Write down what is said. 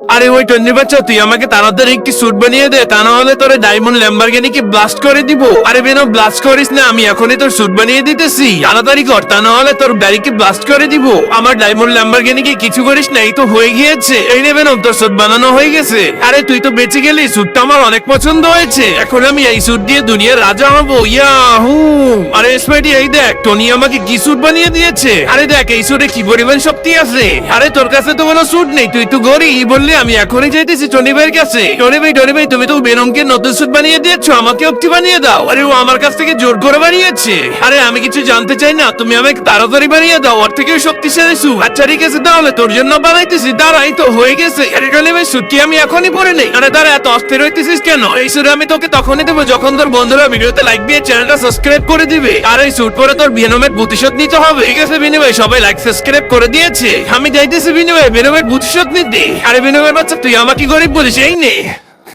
আরে ওই টন্নি বাচ্চা, তুই আমাকে তাড়াতাড়ি একটি স্যুট বানিয়ে দে, তা না হলে তোর ডায়মন্ড ল্যাম্বরগিনিকে ব্লাস্ট করে দিব। আরে বেনো, ব্লাস্ট করিস না, আমি এখনই তোর স্যুট বানিয়ে দিতেছি, তাড়াতাড়ি কর, তা না হলে তোর গাড়িকে ব্লাস্ট করে দিব। আমার ডায়মন্ড ল্যাম্বরগিনিকে কিছু করিস না, এই তো হয়ে গিয়েছে। এই নে বেনো, তোর স্যুট বানানো হয়ে গেছে। আরে তুই তো বেঁচে গেলি, স্যুটটা আমার অনেক পছন্দ হয়েছে। এখন আমি এই স্যুট দিয়ে দুনিয়ার রাজা হবো। ইয়াহু! আরে স্পাইডি, এই দেখ, টনি আমাকে কি স্যুট বানিয়ে দিয়েছে। আরে দেখ, এই স্যুটে কি পরিমাণ শক্তি আছে। আরে তোর কাছে তো কোনো স্যুট নেই, তুই তো গরিব। বললে আমি এখনই যাইতেছি টনি ভাইয়ের কাছে। টনি ভাই, তুমি তো বেনমকে নতুন স্যুট বানিয়ে দিয়েছো, আমাকে একটি বানিয়ে দাও। আরে ও আমার কাছ থেকে জোর করে বানিয়েছে। আরে আমি কিছু জানতে চাই না, তুমি আমাকে তাড়াতাড়ি বানিয়ে দাও, ওর থেকেও শক্তিশালী স্যুট। আচ্ছা ঠিক আছে, তাহলে তোর জন্য বানাইতেছি, দাঁড়াই তো হয়ে গেছে। আরে টনি ভাই, স্যুট কি আমি এখনই পরে নেই? আরে দাঁড়া, এত অস্থির হইতেছিস কেন? এই স্যুট আমি তোকে তখনই দেবো যখন তোর বন্ধুরা ভিডিওতে লাইক দিয়ে চ্যানেলটা সাবস্ক্রাইব করে দিবে। আর এই স্যুট পরে তোর বেনমের প্রতিশোধ নিতে হবে। ঠিক আছে বিনু ভাই, সবাই লাইক সাবস্ক্রাইব করে দিয়েছে, আমি যাইতেছি বিনু ভাই বেনমের প্রতিশোধ নিতে। আরে বিনু ভাই বাচ্চা, তুই আমাকে গরিব বলিস? এই নে।